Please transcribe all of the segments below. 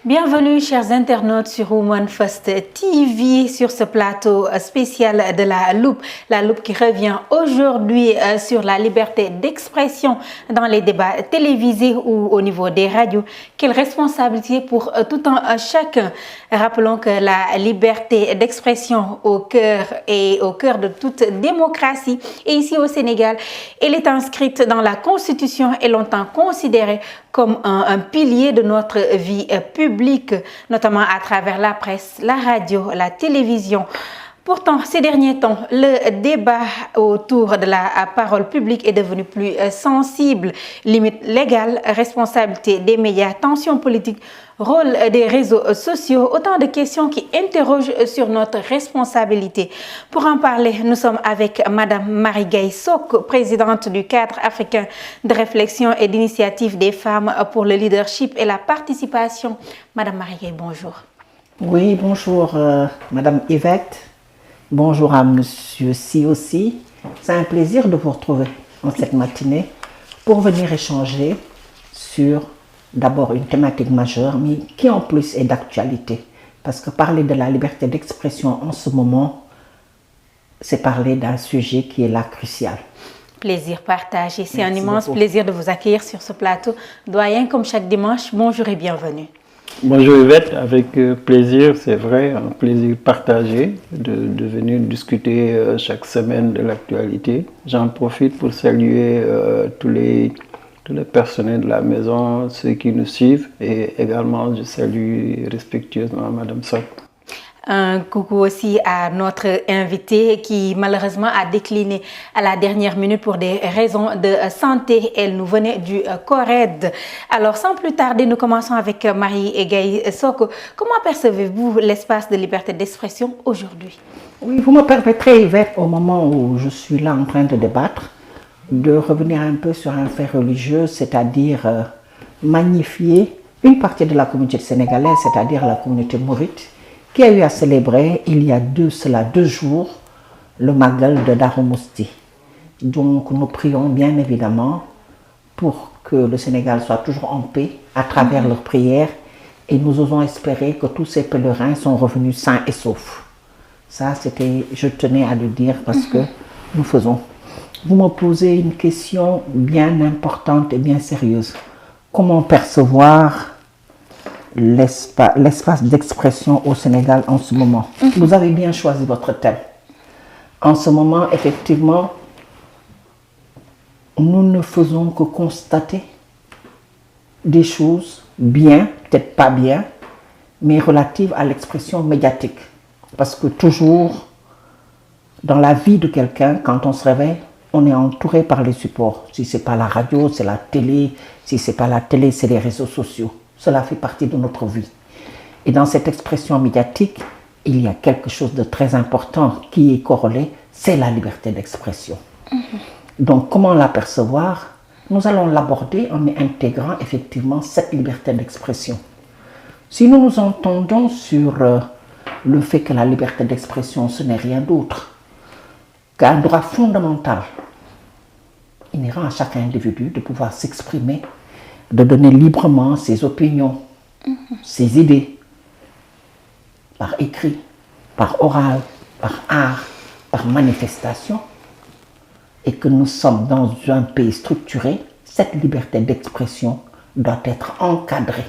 Bienvenue chers internautes sur Women First TV sur ce plateau spécial de la loupe qui revient aujourd'hui sur la liberté d'expression dans les débats télévisés ou au niveau des radios. Quelle responsabilité pour tout un chacun. Rappelons que la liberté d'expression au cœur de toute démocratie et ici au Sénégal, elle est inscrite dans la Constitution et longtemps considérée comme un pilier de notre vie publique, notamment à travers la presse, la radio, la télévision. Pourtant, ces derniers temps, le débat autour de la parole publique est devenu plus sensible. Limites légales, responsabilité des médias, tensions politiques, rôle des réseaux sociaux, autant de questions qui interrogent sur notre responsabilité. Pour en parler, nous sommes avec Madame Marie Gaye Sok, présidente du cadre africain de réflexion et d'initiative des femmes pour le leadership et la participation. Madame Marie Gaye, bonjour. Oui, bonjour Madame Yvette. Bonjour à Monsieur Si aussi. C'est un plaisir de vous retrouver en cette matinée pour venir échanger sur d'abord une thématique majeure, mais qui en plus est d'actualité. Parce que parler de la liberté d'expression en ce moment, c'est parler d'un sujet qui est là crucial. Plaisir partagé. C'est un immense plaisir de vous accueillir sur ce plateau. Doyen, comme chaque dimanche, bonjour et bienvenue. Bonjour Yvette, avec plaisir, c'est vrai, un plaisir partagé de venir discuter chaque semaine de l'actualité. J'en profite pour saluer tous les personnels de la maison, ceux qui nous suivent, et également je salue respectueusement Madame Sok. Un coucou aussi à notre invitée qui malheureusement a décliné à la dernière minute pour des raisons de santé. Elle nous venait du CORED. Alors sans plus tarder, nous commençons avec Marie Gaye Sok. Comment percevez-vous l'espace de liberté d'expression aujourd'hui? Oui, vous me permettrez, Yvette, au moment où je suis là en train de débattre, de revenir un peu sur un fait religieux, c'est-à-dire magnifier une partie de la communauté sénégalaise, c'est-à-dire la communauté mouride, qui a eu à célébrer il y a deux jours le Magal de Darou Mousti. Donc nous prions bien évidemment pour que le Sénégal soit toujours en paix à travers leurs prières et nous osons espérer que tous ces pèlerins sont revenus sains et saufs. Ça, je tenais à le dire parce que nous faisons. Vous me posez une question bien importante et bien sérieuse. Comment percevoir l'espace d'expression au Sénégal en ce moment? Vous avez bien choisi votre thème. En ce moment, effectivement, nous ne faisons que constater des choses bien, peut-être pas bien, mais relatives à l'expression médiatique. Parce que toujours, dans la vie de quelqu'un, quand on se réveille, on est entouré par les supports. Si ce n'est pas la radio, c'est la télé. Si ce n'est pas la télé, c'est les réseaux sociaux. Cela fait partie de notre vie. Et dans cette expression médiatique, il y a quelque chose de très important qui est corrélé, c'est la liberté d'expression. Donc, comment l'apercevoir? Nous allons l'aborder en intégrant effectivement cette liberté d'expression. Si nous nous entendons sur le fait que la liberté d'expression, ce n'est rien d'autre qu'un droit fondamental inhérent à chaque individu de pouvoir s'exprimer, de donner librement ses opinions, ses idées, par écrit, par oral, par art, par manifestation, et que nous sommes dans un pays structuré, cette liberté d'expression doit être encadrée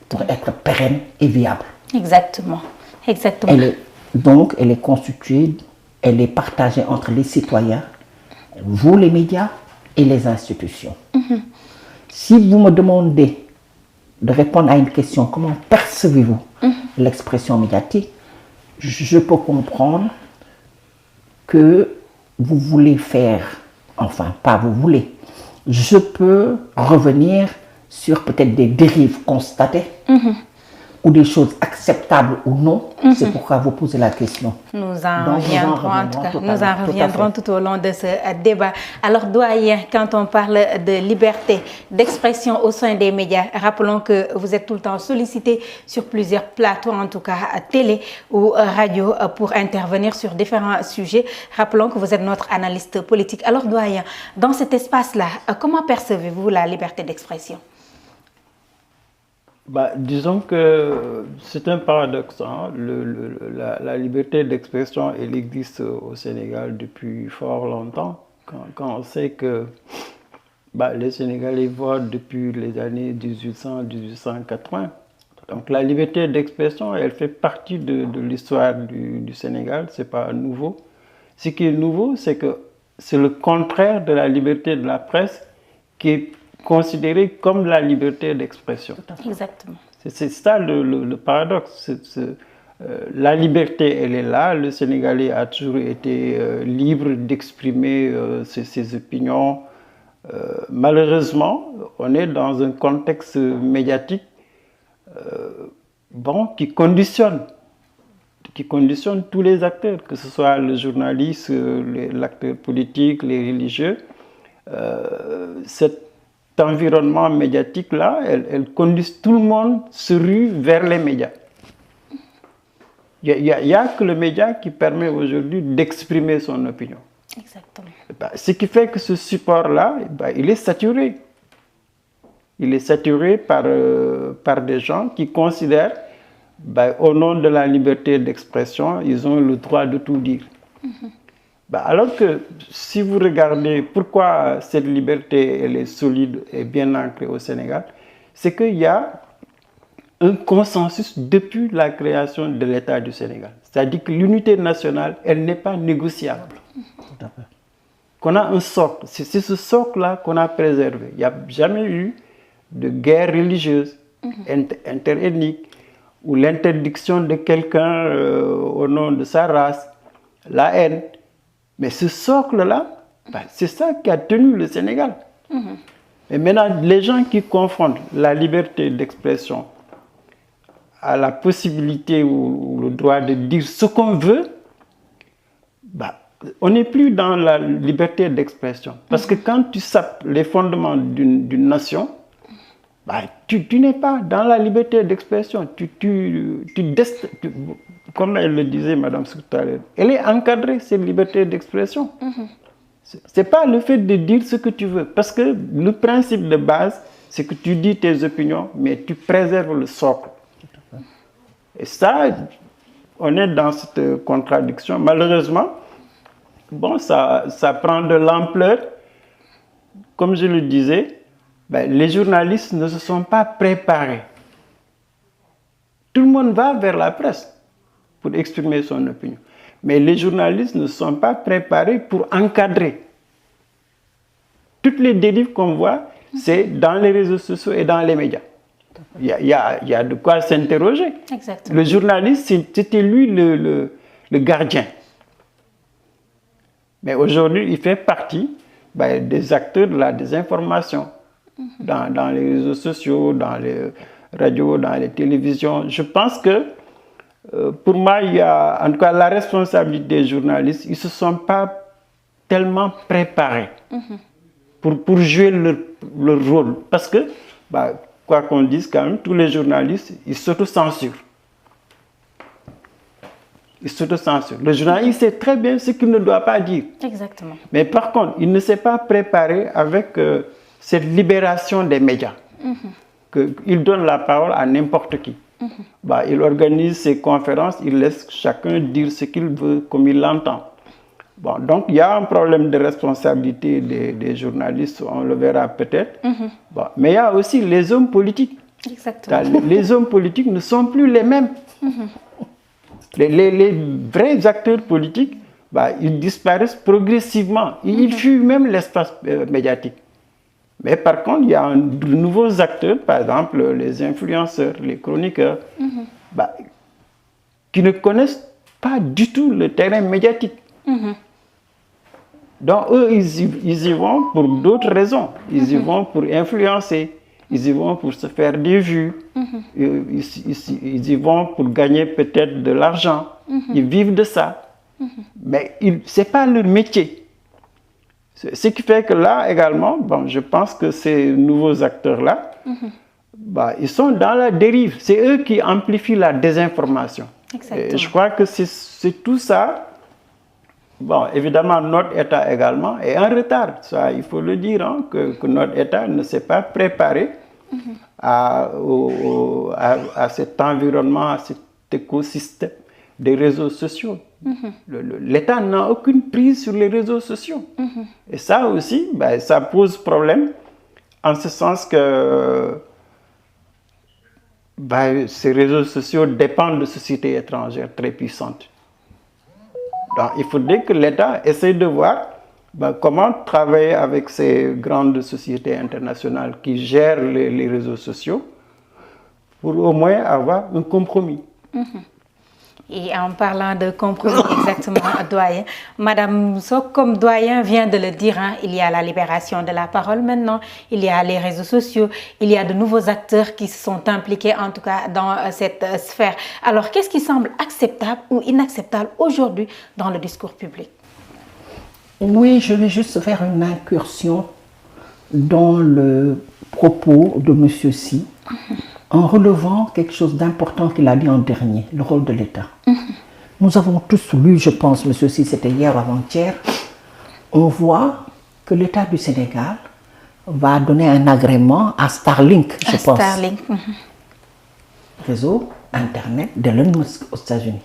pour être pérenne et viable. Exactement. Elle est constituée, elle est partagée entre les citoyens, vous les médias et les institutions. Si vous me demandez de répondre à une question, comment percevez-vous l'expression médiatique, je peux comprendre que vous voulez faire, enfin pas vous voulez, je peux revenir sur peut-être des dérives constatées ou des choses acceptables ou non. C'est pourquoi vous posez la question. Nous en reviendrons tout au long de ce débat. Alors, doyen, quand on parle de liberté d'expression au sein des médias, rappelons que vous êtes tout le temps sollicité sur plusieurs plateaux, en tout cas à télé ou radio, pour intervenir sur différents sujets. Rappelons que vous êtes notre analyste politique. Alors, doyen, dans cet espace-là, comment percevez-vous la liberté d'expression? Disons que c'est un paradoxe. Hein. La liberté d'expression, elle existe au Sénégal depuis fort longtemps. Quand on sait que les Sénégalais votent depuis les années 1800-1880. Donc la liberté d'expression, elle fait partie de l'histoire du Sénégal, ce n'est pas nouveau. Ce qui est nouveau, c'est que c'est le contraire de la liberté de la presse qui est considérée comme la liberté d'expression. Exactement. C'est ça le paradoxe. La liberté, elle est là. Le Sénégalais a toujours été libre d'exprimer ses opinions. Malheureusement, on est dans un contexte médiatique qui conditionne tous les acteurs, que ce soit le journaliste, l'acteur politique, les religieux. Cet environnement médiatique-là, elle conduit tout le monde se rue vers les médias. Il n'y a que le média qui permet aujourd'hui d'exprimer son opinion. Exactement. Ce qui fait que ce support-là, il est saturé. Il est saturé par des gens qui considèrent, au nom de la liberté d'expression, ils ont le droit de tout dire. Alors que si vous regardez pourquoi cette liberté elle est solide et bien ancrée au Sénégal, c'est qu'il y a un consensus depuis la création de l'État du Sénégal. C'est-à-dire que l'unité nationale, elle n'est pas négociable. Tout à fait. Qu'on a un socle, c'est ce socle-là qu'on a préservé. Il n'y a jamais eu de guerre religieuse, interethnique, ou l'interdiction de quelqu'un au nom de sa race, la haine. Mais ce socle-là, c'est ça qui a tenu le Sénégal. Et maintenant, les gens qui confondent la liberté d'expression à la possibilité ou le droit de dire ce qu'on veut, on n'est plus dans la liberté d'expression. Parce que quand tu sapes les fondements d'une nation, tu n'es pas dans la liberté d'expression. Comme elle le disait, Madame tout à l'heure, elle est encadrée, cette liberté d'expression. Ce n'est pas le fait de dire ce que tu veux. Parce que le principe de base, c'est que tu dis tes opinions, mais tu préserves le socle. Et ça, on est dans cette contradiction. Malheureusement, ça prend de l'ampleur. Comme je le disais, les journalistes ne se sont pas préparés. Tout le monde va vers la presse pour exprimer son opinion. Mais les journalistes ne sont pas préparés pour encadrer. Toutes les dérives qu'on voit, c'est dans les réseaux sociaux et dans les médias. Il y a de quoi s'interroger. Exactement. Le journaliste, c'était lui le gardien. Mais aujourd'hui, il fait partie des acteurs de la désinformation. Dans les réseaux sociaux, dans les radios, dans les télévisions. Je pense que, pour moi, il y a en tout cas la responsabilité des journalistes. Ils ne se sont pas tellement préparés pour jouer leur rôle. Parce que, quoi qu'on dise quand même, tous les journalistes, ils s'autocensurent. Il s'auto-censure. Le journaliste sait très bien ce qu'il ne doit pas dire. Exactement. Mais par contre, il ne s'est pas préparé avec cette libération des médias. Il donne la parole à n'importe qui. Il organise ses conférences, il laisse chacun dire ce qu'il veut, comme il l'entend. Donc, il y a un problème de responsabilité des journalistes, on le verra peut-être. Mais il y a aussi les hommes politiques. Exactement. Les hommes politiques ne sont plus les mêmes. Les vrais acteurs politiques, ils disparaissent progressivement. Ils fuient même l'espace médiatique. Mais par contre, il y a de nouveaux acteurs, par exemple les influenceurs, les chroniqueurs, qui ne connaissent pas du tout le terrain médiatique. Donc eux, ils y vont pour d'autres raisons. Ils y vont pour influencer. Ils y vont pour se faire des vues. Ils y vont pour gagner peut-être de l'argent. Ils vivent de ça. Mais ce n'est pas leur métier. Ce qui fait que là également, je pense que ces nouveaux acteurs-là, ils sont dans la dérive. C'est eux qui amplifient la désinformation. Et je crois que c'est tout ça. Évidemment, notre État également est en retard. Ça, il faut le dire, que notre État ne s'est pas préparé à cet environnement, à cet écosystème des réseaux sociaux. L'État n'a aucune prise sur les réseaux sociaux. Et ça aussi, ça pose problème, en ce sens que ces réseaux sociaux dépendent de sociétés étrangères très puissantes. Donc, il faudrait que l'État essaye de voir comment travailler avec ces grandes sociétés internationales qui gèrent les réseaux sociaux pour au moins avoir un compromis. Et en parlant de compromis, exactement, doyen, Madame Sock, comme doyen vient de le dire, il y a la libération de la parole maintenant, il y a les réseaux sociaux, il y a de nouveaux acteurs qui se sont impliqués, en tout cas, dans cette sphère. Alors, qu'est-ce qui semble acceptable ou inacceptable aujourd'hui dans le discours public? Oui, je vais juste faire une incursion dans le propos de M. Sy, en relevant quelque chose d'important qu'il a dit en dernier, le rôle de l'État. Nous avons tous lu, je pense, M. Sy, c'était hier ou avant-hier, on voit que l'État du Sénégal va donner un agrément à Starlink, je pense. Starlink. Réseau Internet d'Elon Musk aux États-Unis.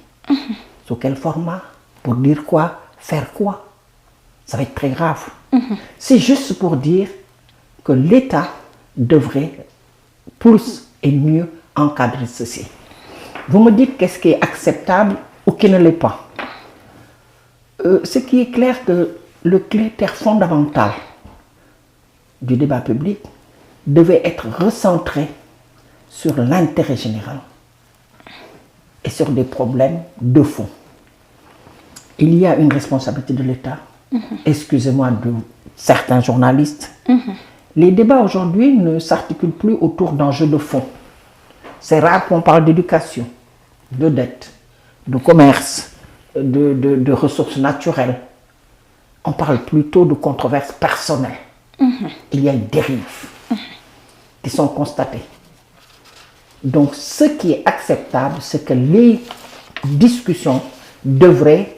Sous quel format? Pour dire quoi? Faire quoi? Ça va être très grave. C'est juste pour dire que l'État devrait plus et mieux encadrer ceci. Vous me dites qu'est-ce qui est acceptable ou qui ne l'est pas. Ce qui est clair que le critère fondamental du débat public devait être recentré sur l'intérêt général et sur des problèmes de fond. Il y a une responsabilité de l'État, excusez-moi de certains journalistes. Les débats aujourd'hui ne s'articulent plus autour d'enjeux de fond. C'est rare qu'on parle d'éducation, de dette, de commerce, de ressources naturelles. On parle plutôt de controverses personnelles. Il y a une dérive qui sont constatées. Donc, ce qui est acceptable, c'est que les discussions devraient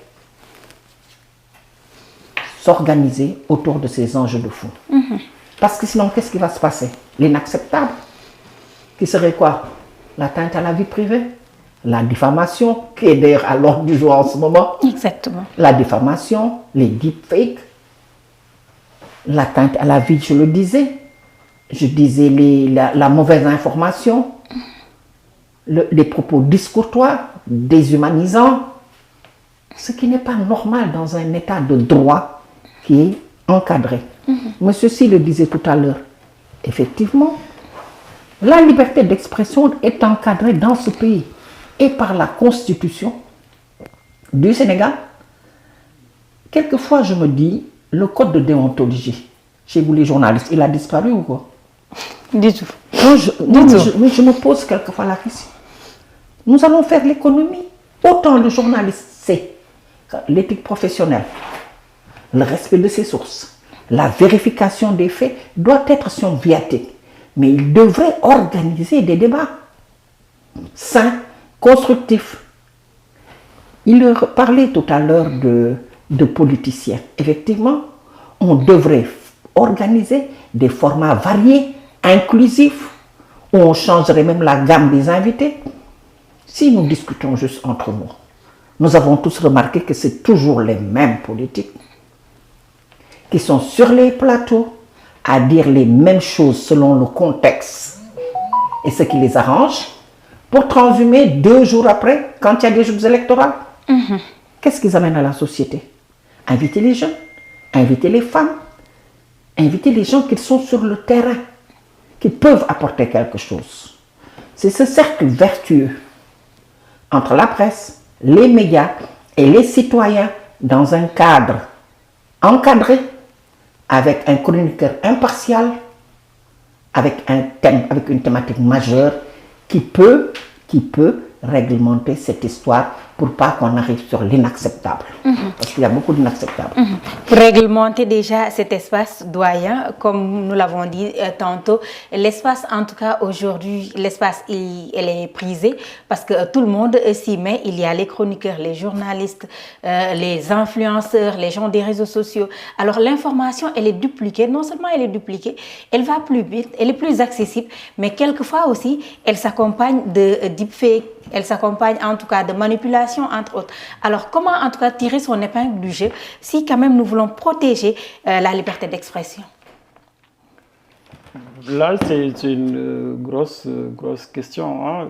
s'organiser autour de ces enjeux de fond. Parce que sinon, qu'est-ce qui va se passer? L'inacceptable, qui serait quoi? L'atteinte à la vie privée, la diffamation, qui est d'ailleurs à l'ordre du jour en ce moment. Exactement. La diffamation, les deepfakes, l'atteinte à la vie, je le disais. Je disais la mauvaise information, les propos discourtois, déshumanisants, ce qui n'est pas normal dans un état de droit qui est encadré. Monsieur Sy le disait tout à l'heure. Effectivement, la liberté d'expression est encadrée dans ce pays et par la Constitution du Sénégal. Quelquefois, je me dis, le code de déontologie, chez vous les journalistes, il a disparu ou quoi? Du tout. Je me pose quelquefois la question. Nous allons faire l'économie. Autant le journaliste sait l'éthique professionnelle, le respect de ses sources, la vérification des faits doit être son viatique. Mais il devrait organiser des débats sains, constructifs. Il parlait tout à l'heure de politiciens. Effectivement, on devrait organiser des formats variés, inclusifs, où on changerait même la gamme des invités. Si nous discutons juste entre nous, nous avons tous remarqué que c'est toujours les mêmes politiques qui sont sur les plateaux à dire les mêmes choses selon le contexte et ce qui les arrange pour transhumer 2 jours après quand il y a des jours électoraux. Qu'est-ce qu'ils amènent à la société? Inviter les jeunes, inviter les femmes, inviter les gens qui sont sur le terrain, qui peuvent apporter quelque chose. C'est ce cercle vertueux entre la presse, les médias et les citoyens dans un cadre encadré, avec un chroniqueur impartial, avec un thème, avec une thématique majeure qui peut réglementer cette histoire pour pas qu'on arrive sur l'inacceptable. Parce qu'il y a beaucoup d'inacceptables. Pour réglementer déjà cet espace doyen, comme nous l'avons dit tantôt, l'espace, en tout cas aujourd'hui, l'espace, elle est prisée parce que tout le monde s'y met. Il y a les chroniqueurs, les journalistes, les influenceurs, les gens des réseaux sociaux. Alors l'information, elle est dupliquée. Non seulement elle est dupliquée, elle va plus vite, elle est plus accessible, mais quelquefois aussi, elle s'accompagne de deepfake, elle s'accompagne en tout cas de manipulation, entre autres. Alors comment en tout cas tirer son épingle du jeu si quand même nous voulons protéger la liberté d'expression? Là, c'est une grosse question. Hein.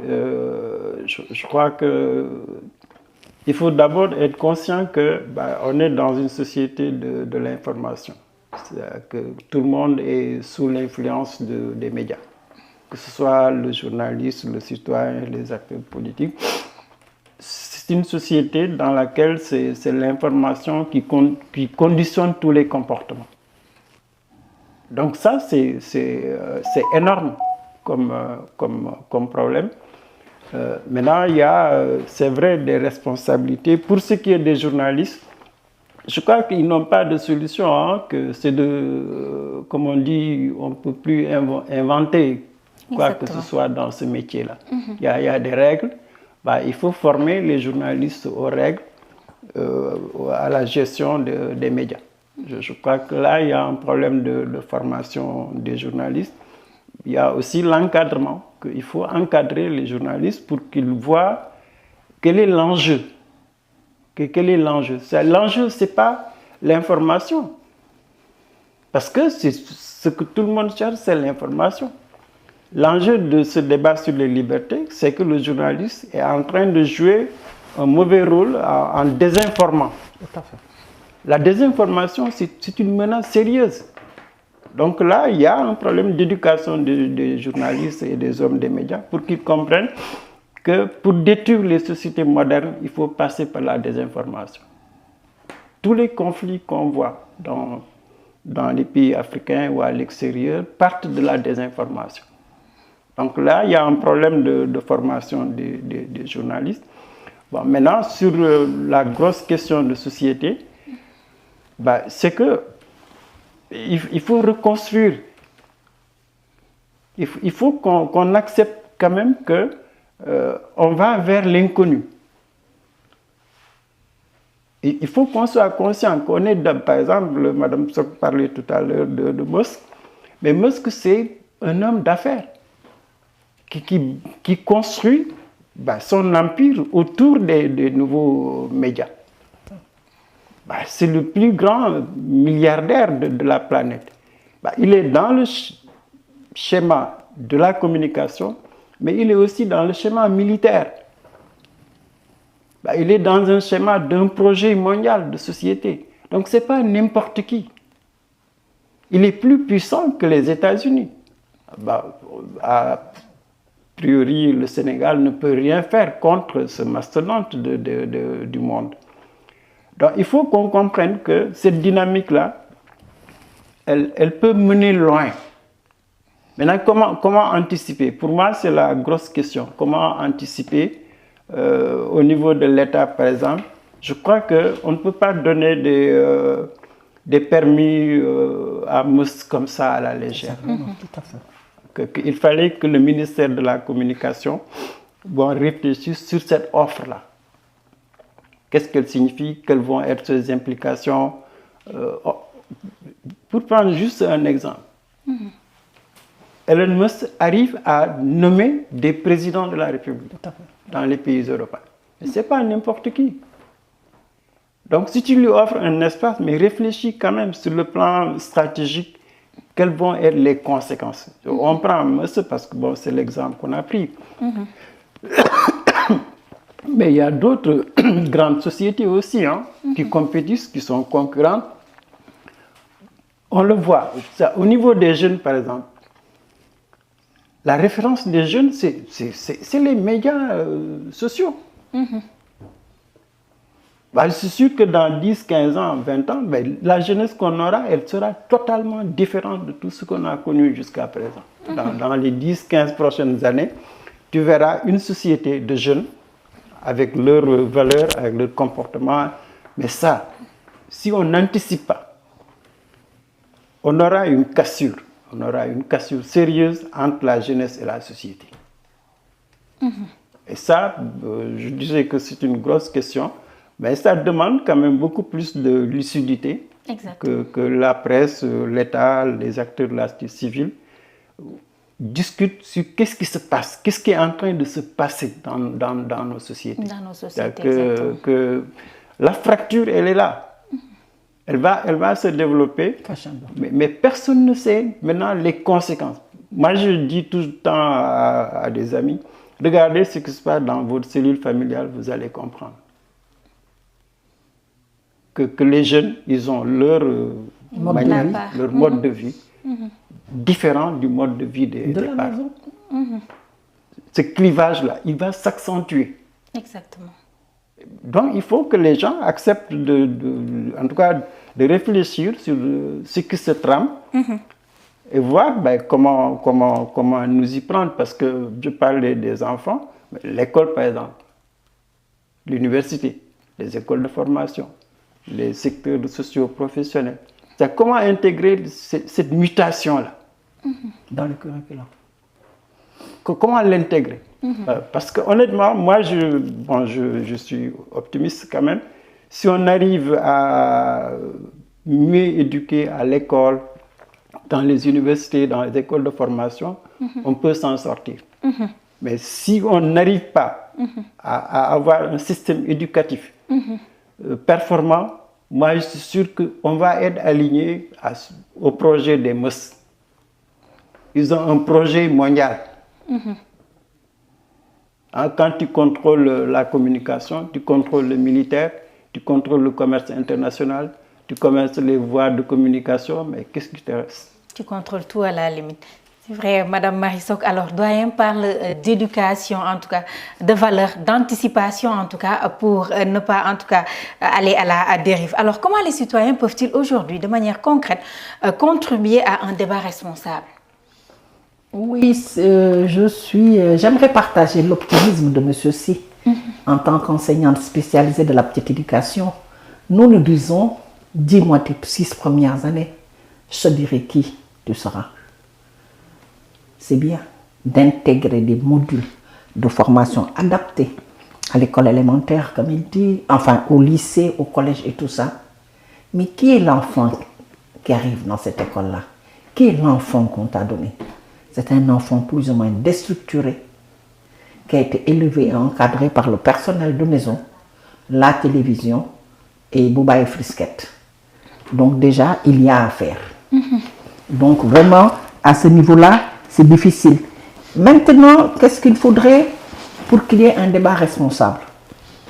Je crois qu'il faut d'abord être conscient qu'on est dans une société de l'information. C'est-à-dire que tout le monde est sous l'influence des médias. Que ce soit le journaliste, le citoyen, les acteurs politiques. C'est une société dans laquelle c'est l'information qui conditionne tous les comportements. Donc ça, c'est énorme comme problème. Maintenant, il y a, c'est vrai, des responsabilités. Pour ce qui est des journalistes, je crois qu'ils n'ont pas de solution, hein, que c'est comme on dit, on ne peut plus inventer quoi que ce soit dans ce métier-là. Il y a des règles. Il faut former les journalistes aux règles, à la gestion des médias. Je crois que là, il y a un problème de formation des journalistes. Il y a aussi l'encadrement, qu'il faut encadrer les journalistes pour qu'ils voient quel est l'enjeu. Quel est l'enjeu? L'enjeu, ce n'est pas l'information. Parce que ce que tout le monde cherche, c'est l'information. L'enjeu de ce débat sur les libertés, c'est que le journaliste est en train de jouer un mauvais rôle en désinformant. Tout à fait. La désinformation, c'est une menace sérieuse. Donc là, il y a un problème d'éducation des journalistes et des hommes des médias pour qu'ils comprennent que pour détruire les sociétés modernes, il faut passer par la désinformation. Tous les conflits qu'on voit dans les pays africains ou à l'extérieur partent de la désinformation. Donc là, il y a un problème de formation des journalistes. Bon, maintenant, sur la grosse question de société, c'est que il faut reconstruire. Il faut qu'on accepte quand même que on va vers l'inconnu. Il faut qu'on soit conscient qu'on est, par exemple, Mme Sok parlait tout à l'heure de Musk, mais Musk, c'est un homme d'affaires qui construit son empire autour des nouveaux médias. C'est le plus grand milliardaire de la planète. Il est dans le schéma de la communication, mais il est aussi dans le schéma militaire. Il est dans un schéma d'un projet mondial de société. Donc ce n'est pas n'importe qui. Il est plus puissant que les États-Unis. A priori, le Sénégal ne peut rien faire contre ce mastodonte du monde. Donc il faut qu'on comprenne que cette dynamique-là, elle peut mener loin. Maintenant, comment anticiper? Pour moi, c'est la grosse question. Comment anticiper au niveau de l'État, par exemple? Je crois qu'on ne peut pas donner des permis à Musk comme ça à la légère. Tout à fait. Il fallait que le ministère de la Communication réfléchisse sur cette offre-là. Qu'est-ce qu'elle signifie? Quelles vont être ses implications? Pour prendre juste un exemple. Elon Musk arrive à nommer des présidents de la République dans les pays européens. Mais ce n'est pas n'importe qui. Donc si tu lui offres un espace, mais réfléchis quand même sur le plan stratégique, quelles vont être les conséquences. On prend Musk parce que c'est l'exemple qu'on a pris. Mais il y a d'autres grandes sociétés aussi qui compétissent, qui sont concurrentes. On le voit. Au niveau des jeunes, par exemple, la référence des jeunes, c'est les médias sociaux. C'est sûr que dans 10, 15 ans, 20 ans, la jeunesse qu'on aura, elle sera totalement différente de tout ce qu'on a connu jusqu'à présent. Dans les 10, 15 prochaines années, tu verras une société de jeunes avec leurs valeurs, avec leur comportement. Mais ça, si on n'anticipe pas, on aura une cassure sérieuse entre la jeunesse et la société. Et ça, je disais que c'est une grosse question, mais ça demande quand même beaucoup plus de lucidité que la presse, l'État, les acteurs de la société civile discutent sur qu'est-ce qui se passe, qu'est-ce qui est en train de se passer dans nos sociétés. Dans nos sociétés, que la fracture, elle est là. Elle va se développer, mais personne ne sait maintenant les conséquences. Moi, je dis tout le temps à des amis, regardez ce qui se passe dans votre cellule familiale, vous allez comprendre. Que les jeunes, ils ont leur mode de vie différent du mode de vie des parents. Ce clivage-là, il va s'accentuer. Exactement. Donc, il faut que les gens acceptent en tout cas, de réfléchir sur ce qui se trame et voir comment nous y prendre. Parce que je parlais des enfants, l'école par exemple, l'université, les écoles de formation, les secteurs socio-professionnels. C'est comment intégrer cette mutation-là dans le curriculum. Comment l'intégrer? Parce que honnêtement, moi je suis optimiste quand même. Si on arrive à mieux éduquer à l'école, dans les universités, dans les écoles de formation, on peut s'en sortir. Mais si on n'arrive pas à avoir un système éducatif performant, moi je suis sûr qu'on va être aligné au projet des MES. Ils ont un projet mondial. Quand tu contrôles la communication, tu contrôles le militaire, tu contrôles le commerce international, tu commerces les voies de communication, mais qu'est-ce qui te reste? Tu contrôles tout à la limite. C'est vrai, Madame Marie Sock. Alors, doyen parle d'éducation, en tout cas, de valeur, d'anticipation, en tout cas, pour ne pas, en tout cas, aller à la dérive. Alors, comment les citoyens peuvent-ils aujourd'hui, de manière concrète, contribuer à un débat responsable? Oui, j'aimerais partager l'optimisme de M. Si. En tant qu'enseignante spécialisée de la petite éducation, nous disons, dis-moi tes 6 premières années, je te dirai qui tu seras. C'est bien d'intégrer des modules de formation adaptés à l'école élémentaire, comme il dit, enfin au lycée, au collège et tout ça. Mais qui est l'enfant qui arrive dans cette école-là? Qui est l'enfant qu'on t'a donné? C'est un enfant plus ou moins déstructuré, qui a été élevé et encadré par le personnel de maison, la télévision et Bouba et Frisquette. Donc déjà, il y a à faire. Donc vraiment, à ce niveau-là, c'est difficile. Maintenant, qu'est-ce qu'il faudrait pour qu'il y ait un débat responsable?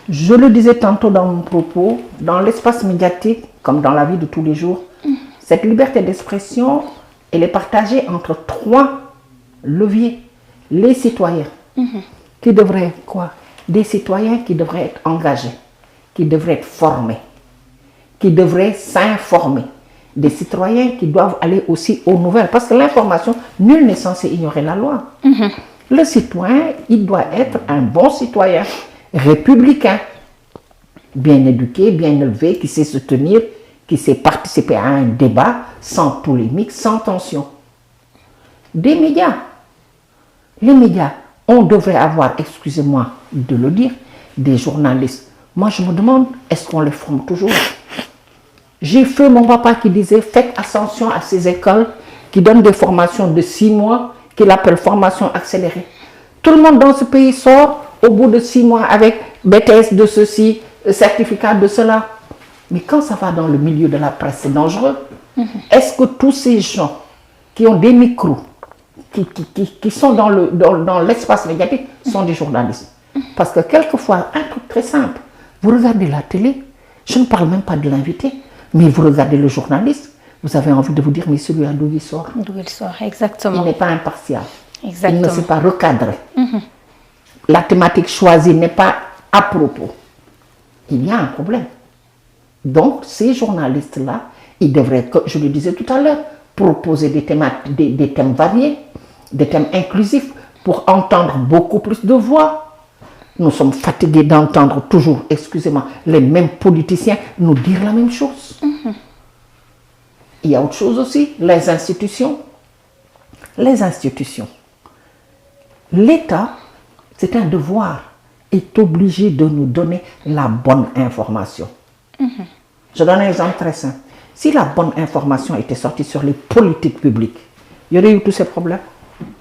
Je le disais tantôt dans mon propos, dans l'espace médiatique, comme dans la vie de tous les jours, cette liberté d'expression, elle est partagée entre 3 leviers. Les citoyens, qui devraient quoi? Des citoyens qui devraient être engagés, qui devraient être formés, qui devraient s'informer. Des citoyens qui doivent aller aussi aux nouvelles. Parce que l'information, nul n'est censé ignorer la loi. Le citoyen, il doit être un bon citoyen, républicain, bien éduqué, bien élevé, qui sait se tenir, qui sait participer à un débat sans polémique, sans tension. Des médias. Les médias, on devrait avoir, excusez-moi de le dire, des journalistes. Moi, je me demande, est-ce qu'on les forme toujours? J'ai fait mon papa qui disait, faites attention à ces écoles qui donnent des formations de 6 mois, qu'il appelle formation accélérée. Tout le monde dans ce pays sort au bout de 6 mois avec BTS de ceci, certificat de cela. Mais quand ça va dans le milieu de la presse, c'est dangereux. Est-ce que tous ces gens qui ont des micros, qui sont dans l'espace médiatique, sont des journalistes? Parce que quelquefois, un truc très simple, vous regardez la télé, je ne parle même pas de l'invité, mais vous regardez le journaliste, vous avez envie de vous dire, mais celui-là, d'où il sort? D'où il sort, exactement. Il n'est pas impartial. Exactement. Il ne s'est pas recadré. La thématique choisie n'est pas à propos. Il y a un problème. Donc, ces journalistes-là, ils devraient, comme je le disais tout à l'heure, proposer des thèmes variés, des thèmes inclusifs, pour entendre beaucoup plus de voix. Nous sommes fatigués d'entendre toujours, excusez-moi, les mêmes politiciens nous dire la même chose. Il y a autre chose aussi, les institutions. Les institutions. L'État, c'est un devoir, est obligé de nous donner la bonne information. Je donne un exemple très simple. Si la bonne information était sortie sur les politiques publiques, il y aurait eu tous ces problèmes?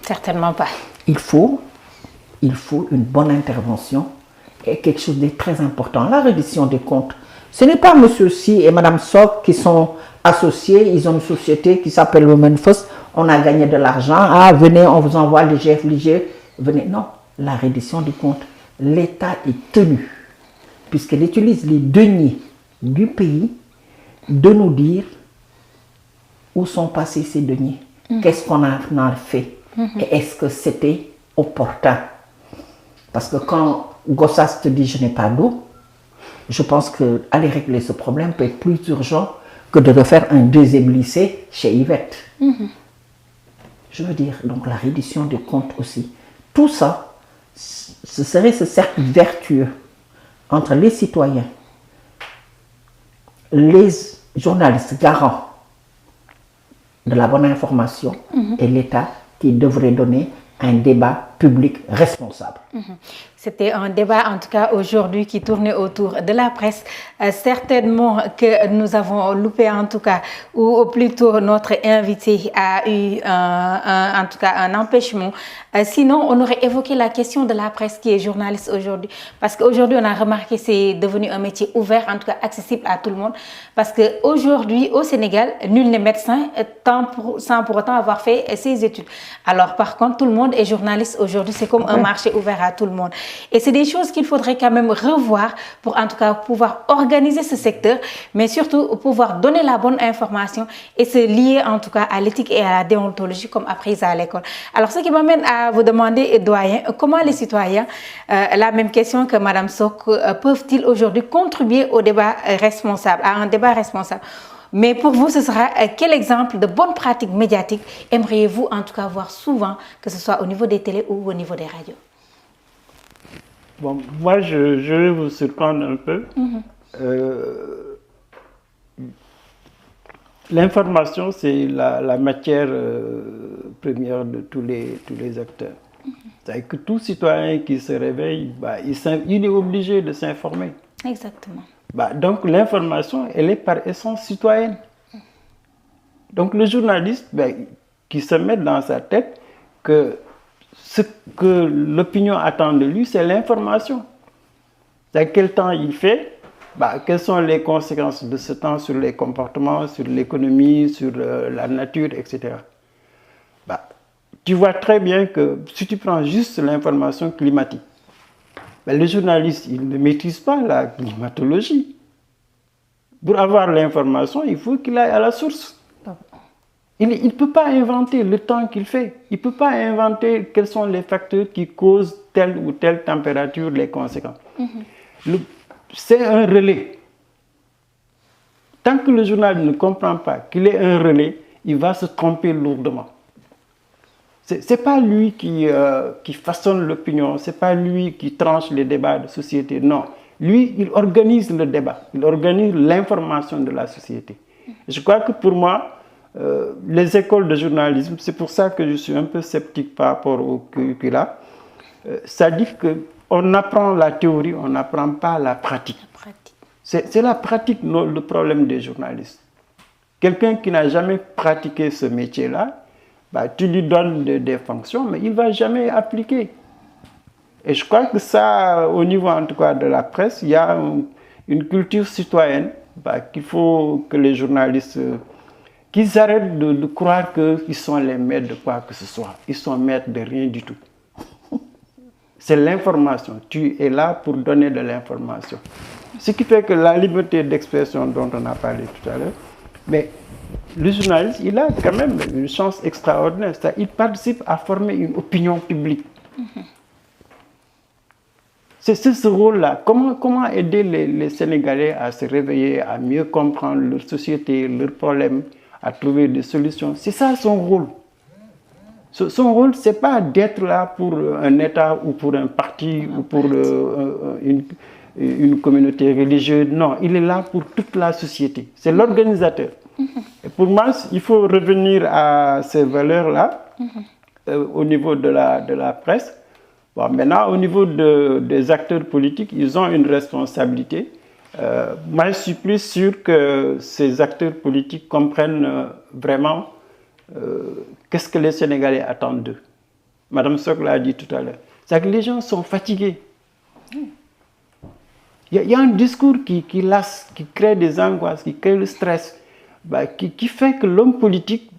Certainement pas. Il faut une bonne intervention et quelque chose de très important, la reddition des comptes. Ce n'est pas monsieur Si et madame Sok qui sont associés, ils ont une société qui s'appelle Women First, on a gagné de l'argent, ah venez, on vous envoie les GF, venez. Non, la reddition des comptes. L'État est tenu, puisqu'il utilise les deniers du pays, de nous dire où sont passés ces deniers, qu'est-ce qu'on en a fait, et est-ce que c'était opportun. Parce que quand Gossas te dit je n'ai pas d'eau, je pense qu'aller régler ce problème peut être plus urgent que de refaire un deuxième lycée chez Yvette. Je veux dire, donc la reddition des comptes aussi. Tout ça, ce serait ce cercle vertueux entre les citoyens, les journalistes garants de la bonne information et l'État qui devrait donner un débat public responsable. C'était un débat, en tout cas aujourd'hui, qui tournait autour de la presse. Certainement que nous avons loupé, en tout cas, ou plutôt notre invité a eu en tout cas un empêchement. Sinon, on aurait évoqué la question de la presse qui est journaliste aujourd'hui. Parce qu'aujourd'hui, on a remarqué que c'est devenu un métier ouvert, en tout cas accessible à tout le monde. Parce qu'aujourd'hui, au Sénégal, nul n'est médecin sans pour autant avoir fait ses études. Alors, par contre, tout le monde est journaliste aujourd'hui. C'est comme un marché ouvert à tout le monde. Et c'est des choses qu'il faudrait quand même revoir pour en tout cas pouvoir organiser ce secteur, mais surtout pouvoir donner la bonne information et se lier en tout cas à l'éthique et à la déontologie comme appris à l'école. Alors ce qui m'amène à vous demander, doyen, comment les citoyens, la même question que Madame Sok, peuvent-ils aujourd'hui contribuer au débat responsable, à un débat responsable? Mais pour vous, ce sera quel exemple de bonne pratique médiatique aimeriez-vous en tout cas voir souvent, que ce soit au niveau des télés ou au niveau des radios? Bon, moi, je vais vous surprendre un peu. L'information, c'est la matière première de tous les acteurs. C'est-à-dire que tout citoyen qui se réveille, il est obligé de s'informer. Exactement. Donc l'information, elle est par essence citoyenne. Donc le journaliste qui se met dans sa tête que ce que l'opinion attend de lui, c'est l'information. C'est-à-dire quel temps il fait, quelles sont les conséquences de ce temps sur les comportements, sur l'économie, sur la nature, etc. Tu vois très bien que si tu prends juste l'information climatique, le journaliste, il ne maîtrise pas la climatologie. Pour avoir l'information, il faut qu'il aille à la source. Il ne peut pas inventer le temps qu'il fait. Il ne peut pas inventer quels sont les facteurs qui causent telle ou telle température, les conséquences. C'est un relais. Tant que le journal ne comprend pas qu'il est un relais, il va se tromper lourdement. Ce n'est pas lui qui façonne l'opinion, ce n'est pas lui qui tranche les débats de société, non. Lui, il organise le débat, il organise l'information de la société. Je crois que pour moi, les écoles de journalisme, c'est pour ça que je suis un peu sceptique par rapport au curricula. C'est-à-dire qu'on apprend la théorie, on n'apprend pas la pratique. C'est la pratique le problème des journalistes. Quelqu'un qui n'a jamais pratiqué ce métier-là, tu lui donnes des fonctions, mais il ne va jamais appliquer. Et je crois que ça, au niveau en tout cas de la presse, il y a une culture citoyenne qu'il faut que les journalistes, qu'ils arrêtent de croire qu'ils sont les maîtres de quoi que ce soit. Ils sont maîtres de rien du tout. C'est l'information. Tu es là pour donner de l'information. Ce qui fait que la liberté d'expression dont on a parlé tout à l'heure, mais le journaliste, il a quand même une chance extraordinaire. Il participe à former une opinion publique. C'est ce rôle-là. Comment aider les Sénégalais à se réveiller, à mieux comprendre leur société, leurs problèmes, à trouver des solutions. C'est ça son rôle. Son rôle, ce n'est pas d'être là pour un État ou pour un parti ou pour une communauté religieuse. Non, il est là pour toute la société. C'est l'organisateur. Et pour moi, il faut revenir à ces valeurs-là au niveau de la presse. Bon, maintenant, au niveau des acteurs politiques, ils ont une responsabilité. Moi, je suis plus sûr que ces acteurs politiques comprennent vraiment qu'est-ce que les Sénégalais attendent d'eux. Madame Sok l'a dit tout à l'heure. C'est que les gens sont fatigués. Il y a un discours qui lasse, qui crée des angoisses, qui crée le stress, qui fait que l'homme politique,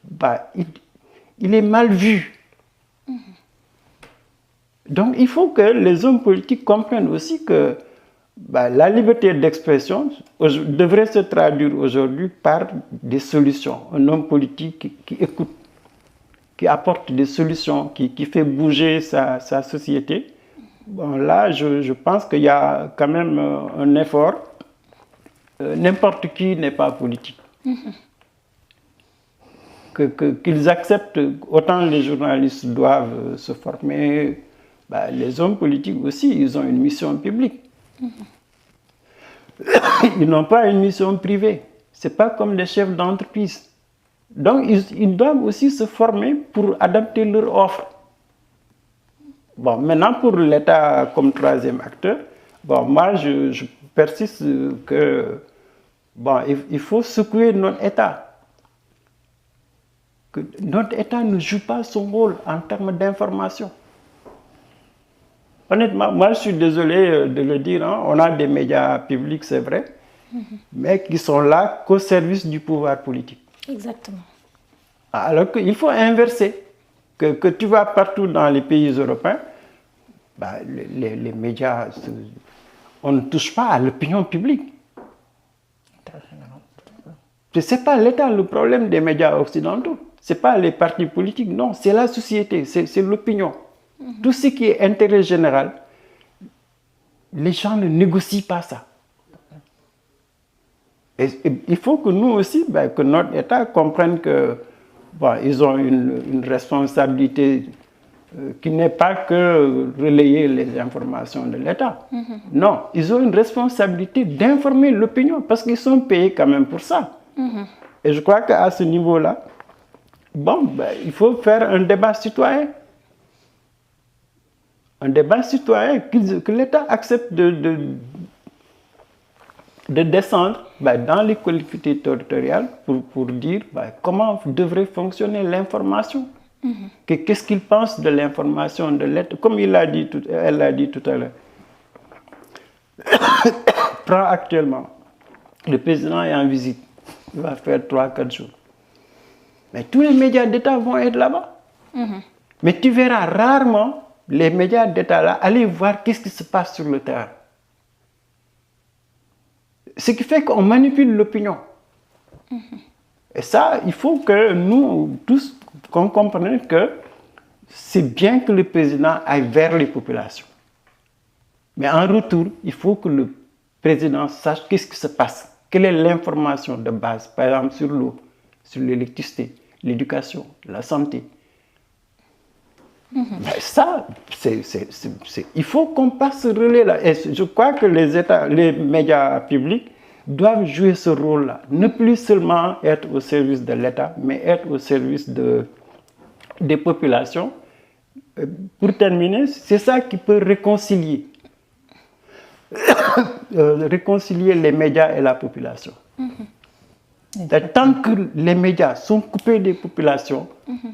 il est mal vu. Donc il faut que les hommes politiques comprennent aussi que la liberté d'expression devrait se traduire aujourd'hui par des solutions. Un homme politique qui écoute, qui apporte des solutions, qui fait bouger sa société. Bon, là, je pense qu'il y a quand même un effort. N'importe qui n'est pas politique. Qu'ils acceptent, autant les journalistes doivent se former, les hommes politiques aussi, ils ont une mission publique. Ils n'ont pas une mission privée. Ce n'est pas comme des chefs d'entreprise. Donc, ils doivent aussi se former pour adapter leur offre. Bon, maintenant, pour l'État comme troisième acteur, moi, je persiste que il faut secouer notre État. Que notre État ne joue pas son rôle en termes d'information. Honnêtement, moi, je suis désolé de le dire, on a des médias publics, c'est vrai, mais qui sont là qu'au service du pouvoir politique. Exactement. Alors qu'il faut inverser. Que tu vas partout dans les pays européens, les médias, on ne touche pas à l'opinion publique. Ce n'est pas l'État le problème des médias occidentaux. Ce n'est pas les partis politiques, non, c'est la société, c'est l'opinion. Tout ce qui est intérêt général, les gens ne négocient pas ça. Et il faut que nous aussi, que notre État comprenne que ils ont une responsabilité qui n'est pas que relayer les informations de l'État. Non, ils ont une responsabilité d'informer l'opinion parce qu'ils sont payés quand même pour ça. Et je crois qu'à ce niveau-là, il faut faire un débat citoyen. Un débat citoyen, que l'État accepte de descendre dans les collectivités territoriales pour dire comment devrait fonctionner l'information. Qu'est-ce qu'il pense de l'information de l'État. Comme elle l'a dit tout à l'heure. Prends actuellement, le président est en visite. Il va faire 3-4 jours. Mais tous les médias d'État vont être là-bas. Mais tu verras rarement les médias d'État là aller voir qu'est-ce qui se passe sur le terrain. Ce qui fait qu'on manipule l'opinion. Et ça, il faut que nous tous qu'on comprenne que c'est bien que le président aille vers les populations. Mais en retour, il faut que le président sache qu'est-ce qui se passe. Quelle est l'information de base, par exemple sur l'eau, sur l'électricité, l'éducation, la santé. Ça, il faut qu'on passe ce relais-là. Et je crois que les médias publics doivent jouer ce rôle-là. Ne plus seulement être au service de l'État, mais être au service des populations. Pour terminer, c'est ça qui peut réconcilier. Réconcilier les médias et la population. Tant que les médias sont coupés des populations,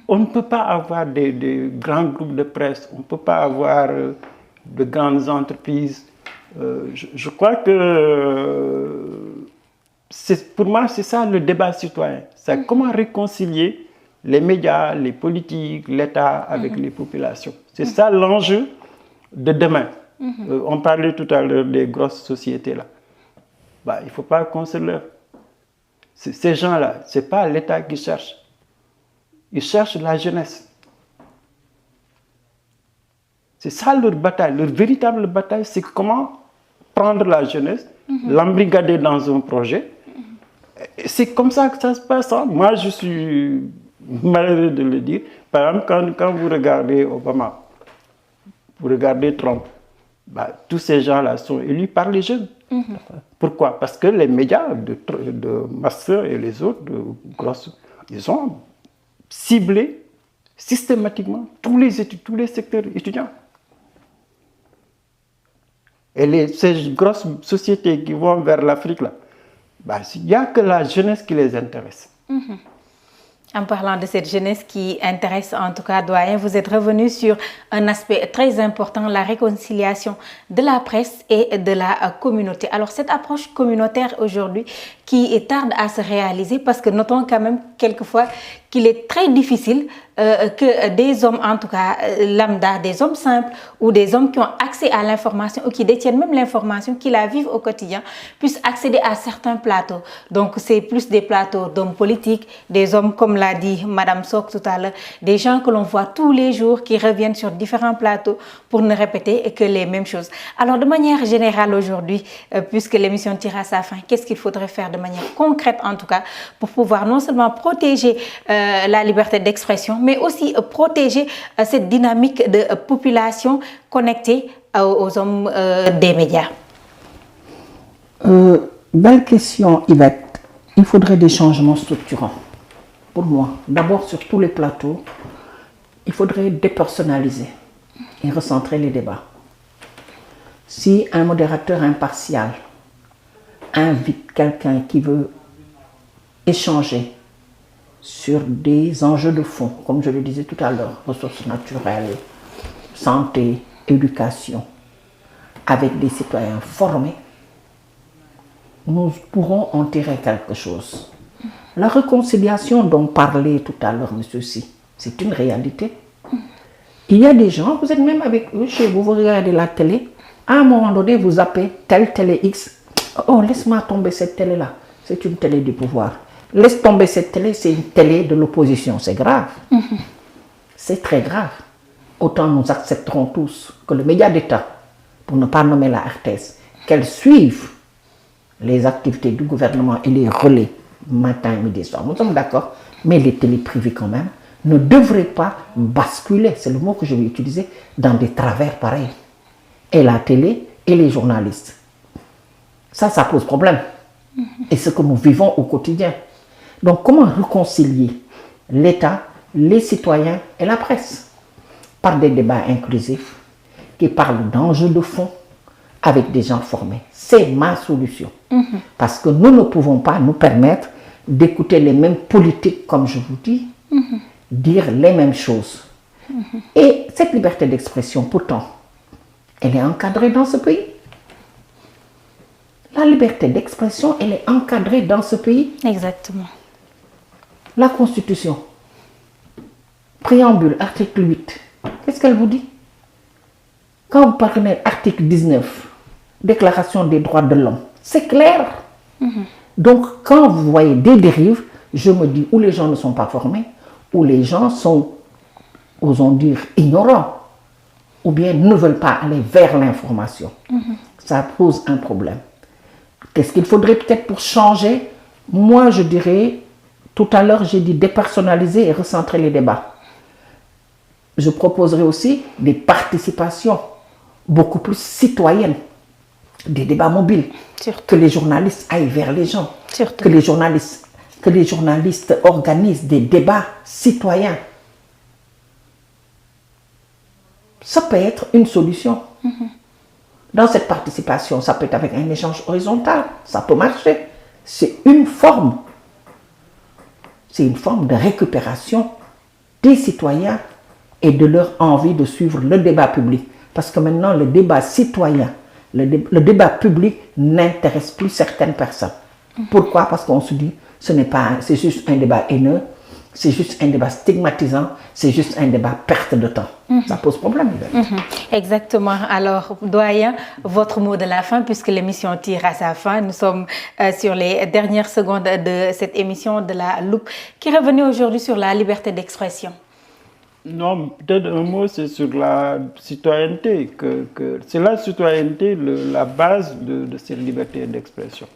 on ne peut pas avoir des grands groupes de presse, on ne peut pas avoir de grandes entreprises. Je crois que pour moi, c'est ça le débat citoyen. C'est comment réconcilier les médias, les politiques, l'État avec les populations. C'est ça l'enjeu de demain. On parlait tout à l'heure des grosses sociétés là. Il ne faut pas qu'on se leurre. Ces gens-là, ce n'est pas l'État qui cherche. Ils cherchent la jeunesse. C'est ça leur bataille. Leur véritable bataille, c'est comment prendre la jeunesse, l'embrigader dans un projet. C'est comme ça que ça se passe. Moi, je suis malheureux de le dire. Par exemple, quand vous regardez Obama, vous regardez Trump, bah, tous ces gens-là sont élus par les jeunes. Pourquoi? Parce que les médias de Master et les autres, ils ont ciblé systématiquement tous les secteurs étudiants. Et ces grosses sociétés qui vont vers l'Afrique, là, bah, il n'y a que la jeunesse qui les intéresse. En parlant de cette jeunesse qui intéresse en tout cas doyen, vous êtes revenu sur un aspect très important, la réconciliation de la presse et de la communauté. Alors cette approche communautaire aujourd'hui qui tarde à se réaliser parce que notons quand même quelquefois qu'il est très difficile que des hommes, en tout cas lambda, des hommes simples ou des hommes qui ont accès à l'information ou qui détiennent même l'information, qui la vivent au quotidien, puissent accéder à certains plateaux. Donc c'est plus des plateaux d'hommes politiques, des hommes comme l'a dit Madame Sok tout à l'heure, des gens que l'on voit tous les jours qui reviennent sur différents plateaux pour ne répéter que les mêmes choses. Alors de manière générale aujourd'hui, puisque l'émission tire à sa fin, qu'est-ce qu'il faudrait faire de manière concrète en tout cas pour pouvoir non seulement protéger la liberté d'expression, mais aussi protéger cette dynamique de population connectée aux hommes des médias? Belle question, Yvette. Il faudrait des changements structurants. Pour moi, d'abord sur tous les plateaux, il faudrait dépersonnaliser et recentrer les débats. Si un modérateur impartial invite quelqu'un qui veut échanger sur des enjeux de fond, comme je le disais tout à l'heure, ressources naturelles, santé, éducation, avec des citoyens formés, nous pourrons en tirer quelque chose. La réconciliation dont parlait tout à l'heure M. Si, c'est une réalité. Il y a des gens, vous êtes même avec eux chez vous, vous regardez la télé, à un moment donné, vous appelez telle télé X. Oh, laisse-moi tomber cette télé-là. C'est une télé du pouvoir. Laisse tomber cette télé, c'est une télé de l'opposition. C'est grave. C'est très grave. Autant nous accepterons tous que le média d'État, pour ne pas nommer la RTS, qu'elle suive les activités du gouvernement et les relais matin, midi, soir. Nous sommes d'accord, mais les télés privées quand même ne devraient pas basculer, c'est le mot que je vais utiliser, dans des travers pareils. Et la télé et les journalistes. Ça pose problème. Et ce que nous vivons au quotidien. Donc comment réconcilier l'État, les citoyens et la presse? Par des débats inclusifs qui parlent d'enjeux de fond avec des gens formés. C'est ma solution. Parce que nous ne pouvons pas nous permettre d'écouter les mêmes politiques, comme je vous dis, dire les mêmes choses. Et cette liberté d'expression, pourtant, elle est encadrée dans ce pays. La liberté d'expression, elle est encadrée dans ce pays. Exactement. La Constitution, préambule, article 8, qu'est-ce qu'elle vous dit? Quand vous parlez article 19, Déclaration des droits de l'homme, c'est clair. Donc, quand vous voyez des dérives, je me dis ou les gens ne sont pas formés, ou les gens sont, osons dire, ignorants, ou bien ne veulent pas aller vers l'information. Ça pose un problème. Qu'est-ce qu'il faudrait peut-être pour changer? Moi, je dirais, tout à l'heure, j'ai dit dépersonnaliser et recentrer les débats. Je proposerai aussi des participations beaucoup plus citoyennes, des débats mobiles, que les journalistes aillent vers les gens, que les journalistes organisent des débats citoyens. Ça peut être une solution. Dans cette participation, ça peut être avec un échange horizontal, ça peut marcher. C'est une forme de récupération des citoyens et de leur envie de suivre le débat public. Parce que maintenant, le débat citoyen, le débat public n'intéresse plus certaines personnes. Pourquoi? Parce qu'on se dit, c'est juste un débat haineux, c'est juste un débat stigmatisant, c'est juste un débat perte de temps. Ça pose problème. Exactement. Alors, doyen, votre mot de la fin, puisque l'émission tire à sa fin. Nous sommes sur les dernières secondes de cette émission de la Loupe, qui est revenue aujourd'hui sur la liberté d'expression. Non, peut-être un mot, c'est sur la citoyenneté. C'est la citoyenneté la base de cette liberté d'expression.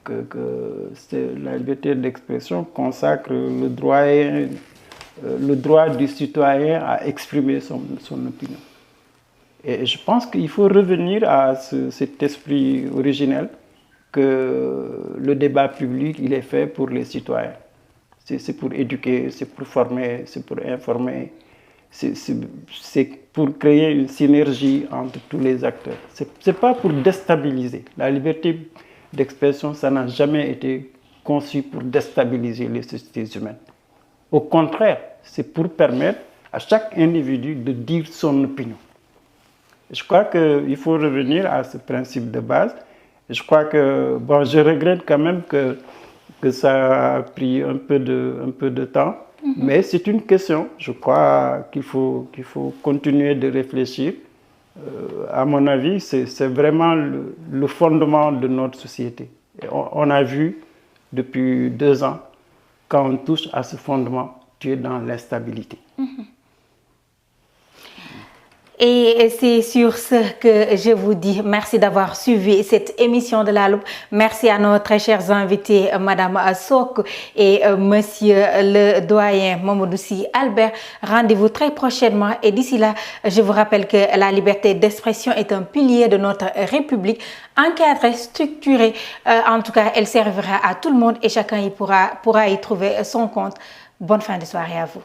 La liberté d'expression consacre le droit le droit du citoyen à exprimer son opinion. Et je pense qu'il faut revenir à cet esprit originel que le débat public, il est fait pour les citoyens. C'est pour éduquer, c'est pour former, c'est pour informer, c'est pour créer une synergie entre tous les acteurs. Ce n'est pas pour déstabiliser. La liberté d'expression, ça n'a jamais été conçu pour déstabiliser les sociétés humaines. Au contraire, c'est pour permettre à chaque individu de dire son opinion. Je crois qu'il faut revenir à ce principe de base. Je crois que, bon, je regrette quand même que ça a pris un peu de temps, mais c'est une question. Je crois qu'il faut continuer de réfléchir. À mon avis, c'est vraiment le fondement de notre société. Et on a vu depuis 2 ans, quand on touche à ce fondement, tu es dans l'instabilité. Et c'est sur ce que je vous dis merci d'avoir suivi cette émission de La Loupe. Merci à nos très chers invités, Madame Soko et Monsieur le doyen Mamadou Sy Albert. Rendez-vous très prochainement et d'ici là, je vous rappelle que la liberté d'expression est un pilier de notre République, encadré, structuré. En tout cas, elle servira à tout le monde et chacun pourra y trouver son compte. Bonne fin de soirée à vous.